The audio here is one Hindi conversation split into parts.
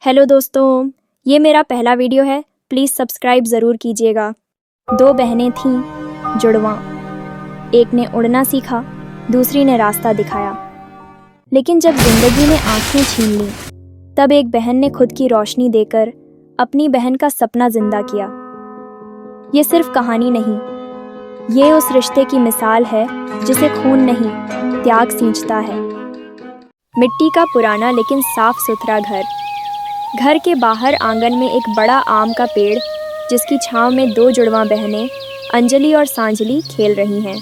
हेलो दोस्तों, ये मेरा पहला वीडियो है। प्लीज़ सब्सक्राइब ज़रूर कीजिएगा। दो बहनें थीं जुड़वां। एक ने उड़ना सीखा, दूसरी ने रास्ता दिखाया। लेकिन जब ज़िंदगी ने आंखें छीन लीं, तब एक बहन ने खुद की रोशनी देकर अपनी बहन का सपना जिंदा किया। ये सिर्फ कहानी नहीं, ये उस रिश्ते की मिसाल है जिसे खून नहीं, त्याग सींचता है। मिट्टी का पुराना लेकिन साफ सुथरा घर के बाहर आंगन में एक बड़ा आम का पेड़, जिसकी छांव में दो जुड़वां बहनें अंजलि और सांजलि खेल रही हैं।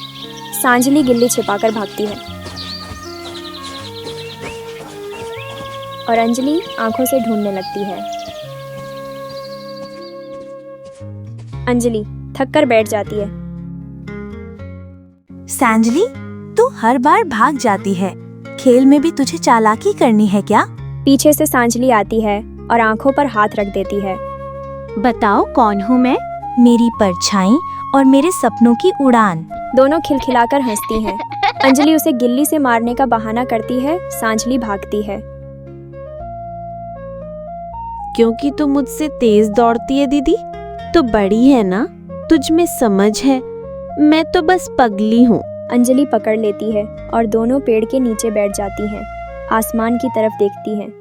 सांजलि गिल्ली छिपाकर भागती है और अंजलि आंखों से ढूंढने लगती है। अंजलि थक कर बैठ जाती है। सांजलि, तू हर बार भाग जाती है। खेल में भी तुझे चालाकी करनी है क्या? पीछे से सांजलि आती है और आंखों पर हाथ रख देती है। बताओ कौन हूँ मैं? मेरी परछाई और मेरे सपनों की उड़ान। दोनों खिलखिलाकर हंसती हैं। अंजलि उसे गिल्ली से मारने का बहाना करती है। सांजलि भागती है। क्योंकि तू मुझसे तेज दौड़ती है दीदी, तो बड़ी है ना, तुझ में समझ है। मैं तो बस पगली हूँ। अंजलि पकड़ लेती है और दोनों पेड़ के नीचे बैठ जाती हैं। आसमान की तरफ देखती हैं।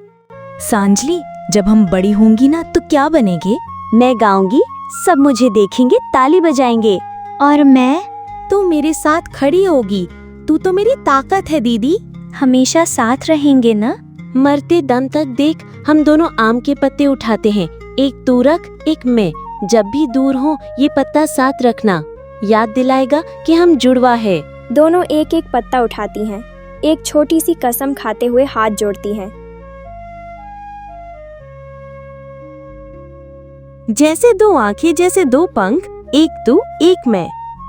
सांजलि, जब हम बड़ी होंगी ना तो क्या बनेंगे? मैं गाऊंगी, सब मुझे देखेंगे, ताली बजाएंगे। और मैं? तू मेरे साथ खड़ी होगी। तू तो मेरी ताकत है दीदी। हमेशा साथ रहेंगे ना? मरते दम तक देख, हम दोनों आम के पत्ते उठाते हैं। एक तू रख, एक मैं। जब भी दूर हो ये पत्ता साथ रखना, याद दिलाएगा कि हम जुड़वा है। दोनों एक एक पत्ता उठाती हैं। एक छोटी सी कसम खाते हुए हाथ जोड़ती हैं। जैसे दो आंखें, जैसे दो पंख, एक तू एक मैं।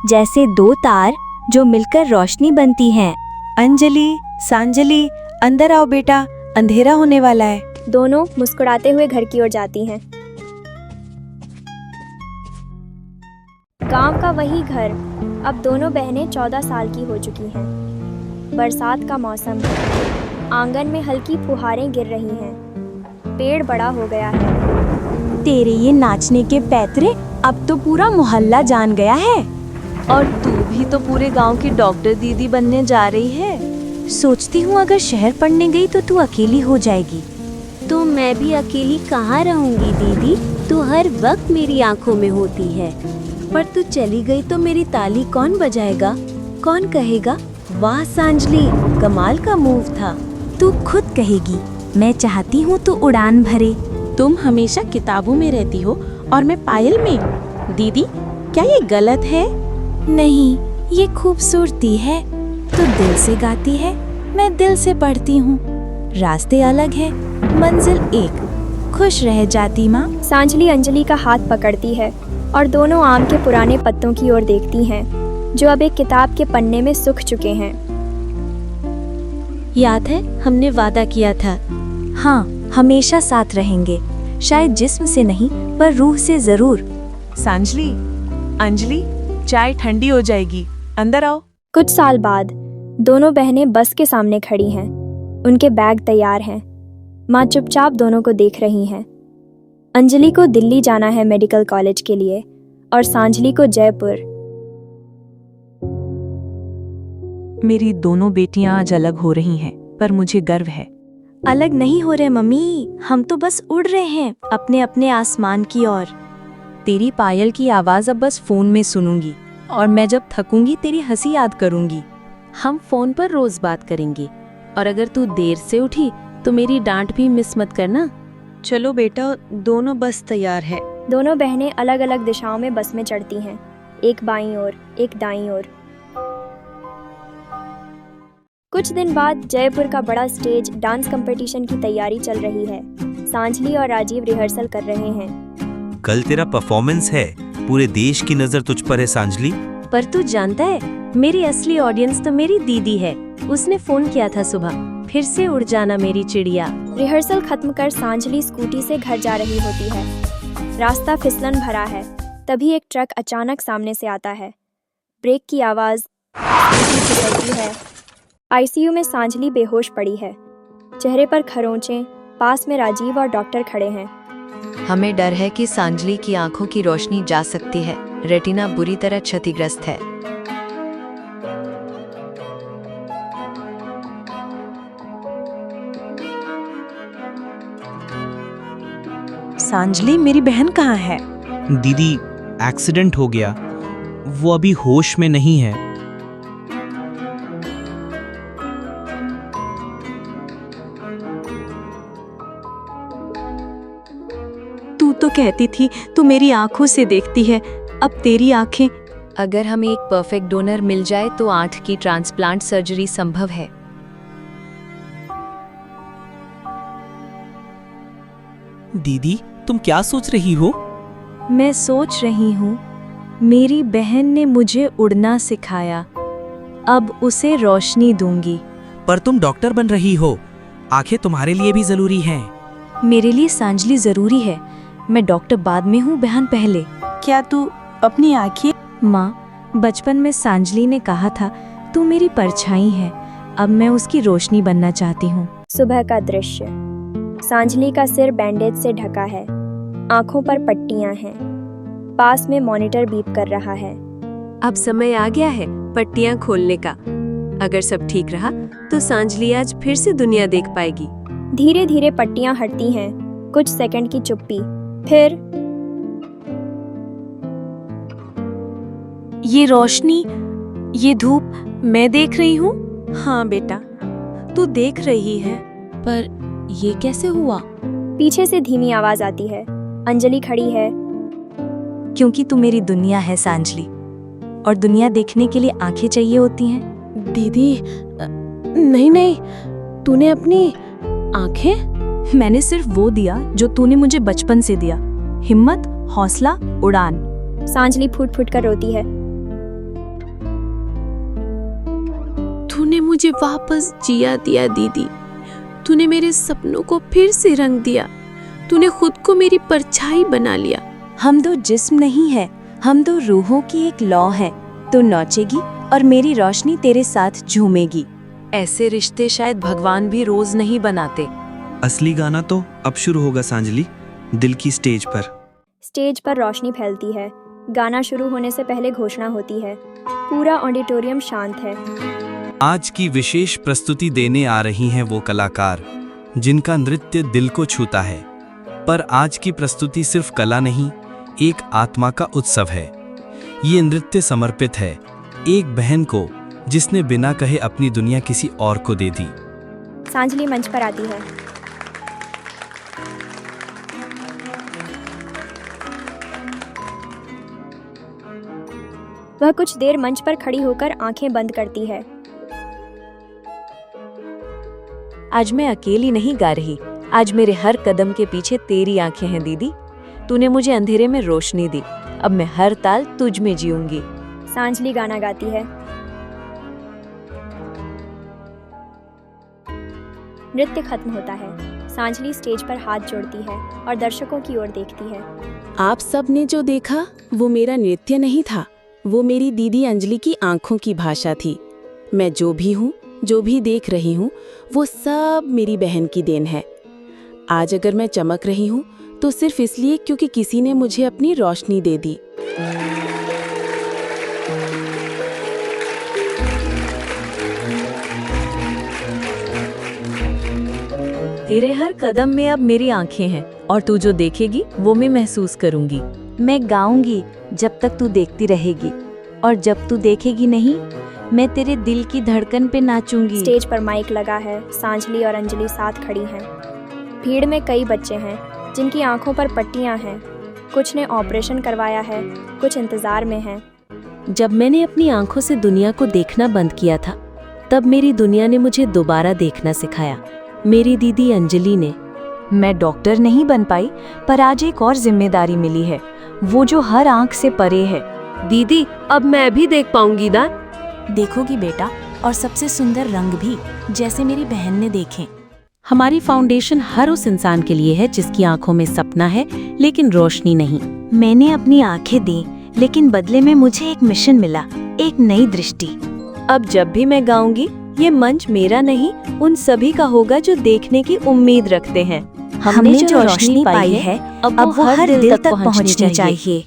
जैसे दो तार जो मिलकर रोशनी बनती हैं। अंजलि, सांजलि, अंदर आओ बेटा, अंधेरा होने वाला है। दोनों मुस्कुराते हुए घर की ओर जाती हैं। गांव का वही घर। अब दोनों बहनें 14 साल की हो चुकी हैं। बरसात का मौसम है। आंगन में हल्की फुहारें गिर रही हैं। पेड़ बड़ा हो गया है। तेरे ये नाचने के पैतरे अब तो पूरा मोहल्ला जान गया है। और तू भी तो पूरे गांव की डॉक्टर दीदी बनने जा रही है। सोचती हूँ अगर शहर पढ़ने गई तो तू अकेली हो जाएगी। तो मैं भी अकेली कहाँ रहूंगी दीदी, तू हर वक्त मेरी आंखों में होती है। पर तू चली गई तो मेरी ताली कौन बजाएगा? कौन कहेगा वाह सांजलि, कमाल का मूव था? तू खुद कहेगी। मैं चाहती हूँ तू उड़ान भरे। तुम हमेशा किताबों में रहती हो और मैं पायल में। दीदी, क्या ये गलत है? नहीं, ये खूबसूरती है। तू दिल से गाती है, मैं दिल से पढ़ती हूँ। रास्ते अलग है, मंजिल एक। खुश रह जाती माँ। सांजलि अंजलि का हाथ पकड़ती है और दोनों आम के पुराने पत्तों की ओर देखती हैं, जो अब एक किताब के पन्ने में सूख चुके हैं। याद है हमने वादा किया था? हाँ, हमेशा साथ रहेंगे। शायद जिस्म से नहीं, पर रूह से जरूर। सांजलि, अंजलि, चाय ठंडी हो जाएगी, अंदर आओ। कुछ साल बाद दोनों बहनें बस के सामने खड़ी हैं। उनके बैग तैयार हैं। माँ चुपचाप दोनों को देख रही हैं। अंजलि को दिल्ली जाना है मेडिकल कॉलेज के लिए और सांजलि को जयपुर। मेरी दोनों बेटियां आज अलग हो रही हैं, पर मुझे गर्व है। अलग नहीं हो रहे मम्मी, हम तो बस उड़ रहे हैं अपने अपने आसमान की ओर। तेरी पायल की आवाज अब बस फोन में सुनूंगी, और मैं जब थकूंगी तेरी हंसी याद करूंगी। हम फोन पर रोज बात करेंगे, और अगर तू देर से उठी तो मेरी डांट भी मिस मत करना। चलो बेटा, दोनों बस तैयार है। दोनों बहनें अलग अलग दिशाओं में बस में चढ़ती हैं। एक बाईं ओर, एक दाईं ओर। कुछ दिन बाद जयपुर का बड़ा स्टेज डांस कंपटीशन की तैयारी चल रही है। सांजलि और राजीव रिहर्सल कर रहे हैं। कल तेरा परफॉर्मेंस है, पूरे देश की नजर तुझ पर है सांजलि। पर तू जानता है, मेरी असली ऑडियंस तो मेरी दीदी है। उसने फोन किया था सुबह, फिर से उड़ जाना मेरी चिड़िया। रिहर्सल खत्म कर सांजलि स्कूटी से घर जा रही होती है। रास्ता फिसलन भरा है। तभी एक ट्रक अचानक सामने से आता है। ब्रेक की आवाज, स्कूटी फिसलती है। आईसीयू में सांजलि बेहोश पड़ी है। चेहरे पर खरोंचें, पास में राजीव और डॉक्टर खड़े हैं। हमें डर है कि सांजलि की आंखों की रोशनी जा सकती है। रेटिना बुरी तरह क्षतिग्रस्त है। सांजलि, मेरी बहन कहाँ है? दीदी, एक्सीडेंट हो गया। वो अभी होश में नहीं है। तू तो कहती थी तू मेरी आंखों से देखती है, अब तेरी आंखें। अगर हमें एक परफेक्ट डोनर मिल जाए तो आंख की ट्रांसप्लांट सर्जरी संभव है। दीदी, तुम क्या सोच रही हो? मैं सोच रही हूँ, मेरी बहन ने मुझे उड़ना सिखाया, अब उसे रोशनी दूंगी। पर तुम डॉक्टर बन रही हो, आंखें तुम्हारे लिए भी जरूरी हैं। मेरे लिए सांजलि जरूरी है। मैं डॉक्टर बाद में हूँ, बहन पहले। क्या तू अपनी आंखें? माँ, बचपन में सांजलि ने कहा था तू मेरी परछाई है, अब मैं उसकी रोशनी बनना चाहती हूँ। सुबह का दृश्य। सांजलि का सिर बैंडेज से ढका है, आंखों पर पट्टियां हैं। पास में मॉनिटर बीप कर रहा है। अब समय आ गया है पट्टियां खोलने का। अगर सब ठीक रहा तो सांजलि आज फिर से दुनिया देख पाएगी। धीरे धीरे पट्टियां हटती हैं। कुछ सेकंड की चुप्पी, फिर ये रोशनी, ये धूप मैं देख रही हूँ। हाँ बेटा, तू देख रही है, पर ये कैसे हुआ? पीछे से धीमी आवाज आती है। अंजलि खड़ी है। क्योंकि तू मेरी दुनिया है सांजलि, और दुनिया देखने के लिए आंखें चाहिए होती हैं। दीदी, नहीं नहीं, तूने अपनी आंखें? मैंने सिर्फ वो दिया जो तूने मुझे बचपन से दिया, हिम्मत, हौसला, उड़ान। सांजलि फूट फूट कर रोती है। तूने मुझे वापस जिया दिया दीदी। तूने मेरे सपनों को फिर से रंग दिया। तूने खुद को मेरी परछाई बना लिया। हम दो जिस्म नहीं है, हम दो रूहों की एक लौ है। तू नाचेगी और मेरी रोशनी तेरे साथ झूमेगी। ऐसे रिश्ते शायद भगवान भी रोज नहीं बनाते। असली गाना तो अब शुरू होगा सांजलि, दिल की स्टेज पर। स्टेज पर रोशनी फैलती है। गाना शुरू होने से पहले घोषणा होती है। पूरा ऑडिटोरियम शांत है। आज की विशेष प्रस्तुति देने आ रही हैं वो कलाकार जिनका नृत्य दिल को छूता है। पर आज की प्रस्तुति सिर्फ कला नहीं, एक आत्मा का उत्सव है। ये नृत्य समर्पित है एक बहन को जिसने बिना कहे अपनी दुनिया किसी और को दे दी। सांजलि मंच पर आती है। वह कुछ देर मंच पर खड़ी होकर आंखें बंद करती है। आज मैं अकेली नहीं गा रही। आज मेरे हर कदम के पीछे तेरी आंखें हैं दीदी। तूने मुझे अंधेरे में रोशनी दी। अब मैं हर ताल तुझ में जीऊंगी। सांजलि गाना गाती है। नृत्य खत्म होता है। सांजलि स्टेज पर हाथ जोड़ती है और दर्शकों की ओर देखती है। आप सब ने जो देखा वो मेरा नृत्य नहीं था, वो मेरी दीदी अंजलि की आंखों की भाषा थी। मैं जो भी हूँ, जो भी देख रही हूँ, वो सब मेरी बहन की देन है। आज अगर मैं चमक रही हूँ तो सिर्फ इसलिए क्योंकि किसी ने मुझे अपनी रोशनी दे दी। तेरे हर कदम में अब मेरी आंखें हैं और तू जो देखेगी वो मैं महसूस करूंगी। मैं गाऊंगी जब तक तू देखती रहेगी, और जब तू देखेगी नहीं, मैं तेरे दिल की धड़कन पे नाचूंगी। स्टेज पर माइक लगा है। सांजलि और अंजलि साथ खड़ी हैं। भीड़ में कई बच्चे हैं जिनकी आंखों पर पट्टियां हैं। कुछ ने ऑपरेशन करवाया है, कुछ इंतजार में हैं। जब मैंने अपनी आंखों से दुनिया को देखना बंद किया था, तब मेरी दुनिया ने मुझे दोबारा देखना सिखाया। मेरी दीदी अंजलि ने। मैं डॉक्टर नहीं बन पाई, पर आज एक और जिम्मेदारी मिली है, वो जो हर आंख से परे है। दीदी, अब मैं भी देख पाऊंगी ना? देखोगी बेटा, और सबसे सुंदर रंग भी, जैसे मेरी बहन ने देखे। हमारी फाउंडेशन हर उस इंसान के लिए है जिसकी आंखों में सपना है लेकिन रोशनी नहीं। मैंने अपनी आंखें दी, लेकिन बदले में मुझे एक मिशन मिला, एक नई दृष्टि। अब जब भी मैं गाऊंगी ये मंच मेरा नहीं, उन सभी का होगा जो देखने की उम्मीद रखते हैं। हमने जो रोशनी पाई है, अब वो हर दिल तक पहुंचनी चाहिए।